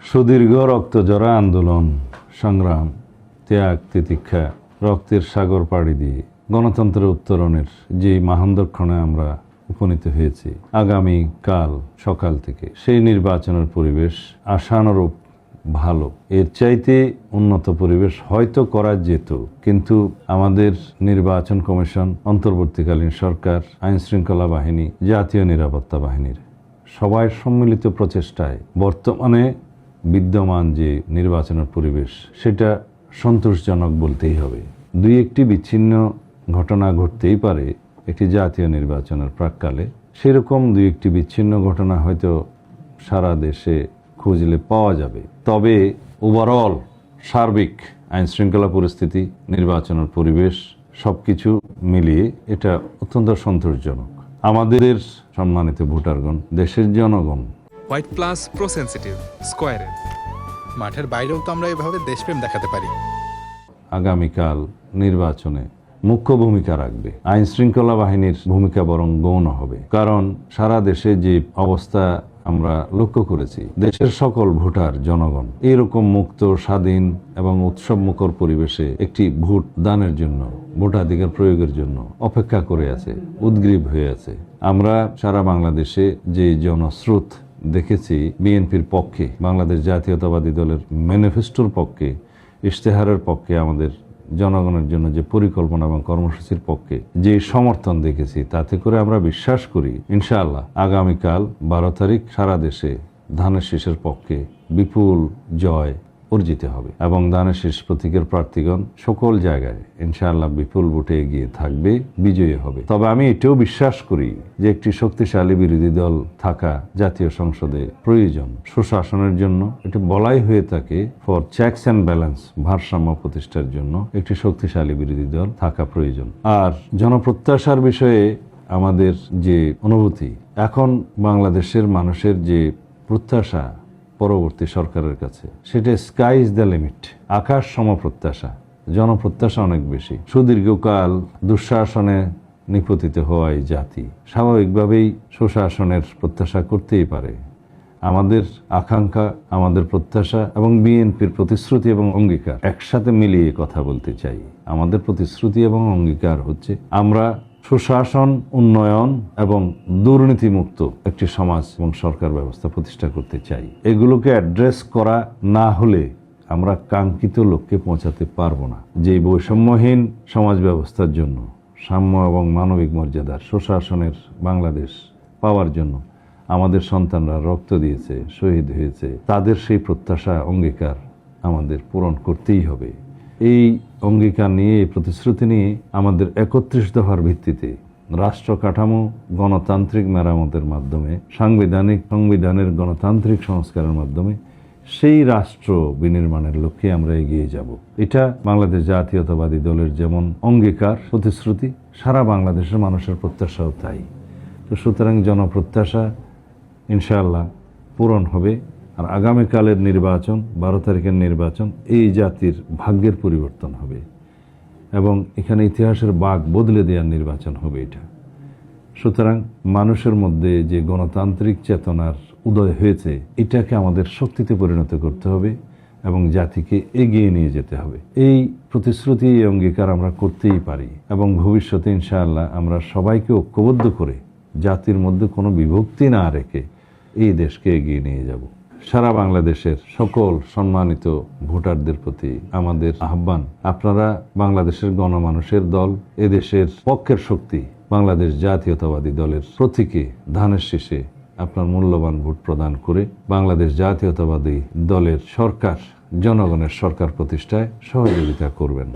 সুদীর্ঘ রক্তজরা আন্দোলন সংগ্রাম ত্যাগ তিতিক্ষা রক্তের সাগর পাড়ি দিয়ে গণতন্ত্রের উত্তরণের যে মহানদক্ষণে আমরা উপনীত হয়েছি, আগামী কাল সকাল থেকে সেই নির্বাচনের পরিবেশ আশানুরূপ ভালো। এর চাইতে উন্নত পরিবেশ হয়তো করা যেত, কিন্তু আমাদের নির্বাচন কমিশন, অন্তর্বর্তীকালীন সরকার, আইন শৃঙ্খলা বাহিনী, জাতীয় নিরাপত্তা বাহিনীর সবাই সম্মিলিত প্রচেষ্টায় বর্তমানে বিদ্যমান যে নির্বাচনের পরিবেশ সেটা সন্তোষজনক বলতেই হবে। দুই একটি বিচ্ছিন্ন ঘটনা ঘটতেই পারে একটি জাতীয় নির্বাচনের প্রাক্কালে, সেরকম দুই একটি বিচ্ছিন্ন ঘটনা হয়তো সারা দেশে খুঁজলে পাওয়া যাবে। তবে ওভারঅল সার্বিক আইন শৃঙ্খলা পরিস্থিতি, নির্বাচনের পরিবেশ সবকিছু মিলিয়ে এটা অত্যন্ত সন্তোষজনক। আমাদের সম্মানিত ভোটারগণ, দেশের জনগণ হোয়াইট প্লাস প্রো সেনসিটিভ স্কয়ারের মাঠের বাইরেও তো আমরা এভাবে দেশপ্রেম দেখাতে পারি। আগামীকাল নির্বাচনে মুখ্য ভূমিকা রাখবে। আইন শৃঙ্খলা বাহিনীর ভূমিকা বরং গৌণ হবে, কারণ সারা দেশে যে অবস্থা আমরা লক্ষ্য করেছি, দেশের সকল ভোটার জনগণ এরকম মুক্ত, স্বাধীন এবং উৎসবমুখর পরিবেশে একটি ভোট দানের জন্য, ভোটাধিকার প্রয়োগের জন্য অপেক্ষা করে আছে, উদ্গ্রীব হয়ে আছে। আমরা সারা বাংলাদেশে যে জনস্রোত দেখেছি বিএনপির পক্ষে, বাংলাদেশ জাতীয়তাবাদী দলের ম্যানিফেস্টোর পক্ষে, ইশতেহারের পক্ষে, আমাদের জনগণের জন্য যে পরিকল্পনা এবং কর্মসূচির পক্ষে যে সমর্থন দেখেছি, তাতে করে আমরা বিশ্বাস করি ইনশাআল্লাহ আগামীকাল 12 তারিখ সারা দেশে ধানের শীষের পক্ষে বিপুল জয় অর্জিত হবে এবং ধানের শীষ প্রতীকের প্রার্থীগণ সকল জায়গায় ইনশাআল্লাহ বিপুল ভোটে এগিয়ে থাকবে, বিজয়ী হবে। তবে আমি এটাও বিশ্বাস করি যে একটি শক্তিশালী বিরোধী দল থাকা জাতীয় সংসদে প্রয়োজন। সুশাসনের জন্য এটা বলাই হয়ে থাকে, ফর চেকস অ্যান্ড ব্যালেন্স, ভারসাম্য প্রতিষ্ঠার জন্য একটি শক্তিশালী বিরোধী দল থাকা প্রয়োজন। আর জনপ্রত্যাশার বিষয়ে আমাদের যে অনুভূতি, এখন বাংলাদেশের মানুষের যে প্রত্যাশা পরবর্তী সরকারের কাছে, সেটা স্কাই ইজ দ্য লিমিট, আকাশ সম প্রত্যাশা। জনপ্রত্যাশা অনেক বেশি। সুদীর্ঘকাল দুঃশাসনে নিপতিত হওয়ায় জাতি স্বাভাবিকভাবেই সুশাসনের প্রত্যাশা করতেই পারে। আমাদের আকাঙ্ক্ষা, আমাদের প্রত্যাশা এবং বিএনপির প্রতিশ্রুতি এবং অঙ্গীকার একসাথে মিলিয়ে কথা বলতে চাই। আমাদের প্রতিশ্রুতি এবং অঙ্গীকার হচ্ছে আমরা সুশাসন, উন্নয়ন এবং দুর্নীতিমুক্ত একটি সমাজ এবং সরকার ব্যবস্থা প্রতিষ্ঠা করতে চাই। এগুলোকে অ্যাড্রেস করা না হলে আমরা কাঙ্ক্ষিত লক্ষ্যে পৌঁছাতে পারবো না। যে বৈষম্যহীন সমাজ ব্যবস্থার জন্য, সাম্য এবং মানবিক মর্যাদার সুশাসনের বাংলাদেশ পাওয়ার জন্য আমাদের সন্তানরা রক্ত দিয়েছে, শহীদ হয়েছে, তাদের সেই প্রত্যাশা, অঙ্গীকার আমাদের পূরণ করতেই হবে। এই অঙ্গীকার নিয়ে, এই প্রতিশ্রুতি নিয়ে আমাদের 31 দফার ভিত্তিতে রাষ্ট্র কাঠামো গণতান্ত্রিক মেরামতের মাধ্যমে, সংবিধানের গণতান্ত্রিক সংস্কারের মাধ্যমে সেই রাষ্ট্র বিনির্মাণের লক্ষ্যে আমরা এগিয়ে যাব। এটা বাংলাদেশ জাতীয়তাবাদী দলের যেমন অঙ্গীকার, প্রতিশ্রুতি, সারা বাংলাদেশের মানুষের প্রত্যাশাও তাই। তো সুতরাং জনপ্রত্যাশা ইনশাআল্লাহ পূরণ হবে। আর আগামীকালের নির্বাচন, 12 তারিখের নির্বাচন, এই জাতির ভাগ্যের পরিবর্তন হবে এবং এখানে ইতিহাসের বাঁক বদলে দেওয়ার নির্বাচন হবে এটা। সুতরাং মানুষের মধ্যে যে গণতান্ত্রিক চেতনার উদয় হয়েছে, এটাকে আমাদের শক্তিতে পরিণত করতে হবে এবং জাতিকে এগিয়ে নিয়ে যেতে হবে। এই প্রতিশ্রুতি, এই অঙ্গীকার আমরা করতেই পারি এবং ভবিষ্যতে ইনশাআল্লাহ আমরা সবাইকে ঐক্যবদ্ধ করে জাতির মধ্যে কোনো বিভক্তি না রেখে এই দেশকে এগিয়ে নিয়ে যাব। সারা বাংলাদেশের সকল সম্মানিত ভোটারদের প্রতি আমাদের আহ্বান, আপনারা বাংলাদেশের গণমানুষের দল, এদেশের পক্ষের শক্তি বাংলাদেশ জাতীয়তাবাদী দলের প্রতীকে ধানের শীষে আপনার মূল্যবান ভোট প্রদান করে বাংলাদেশ জাতীয়তাবাদী দলের সরকার, জনগণের সরকার প্রতিষ্ঠায় সহযোগিতা করবেন।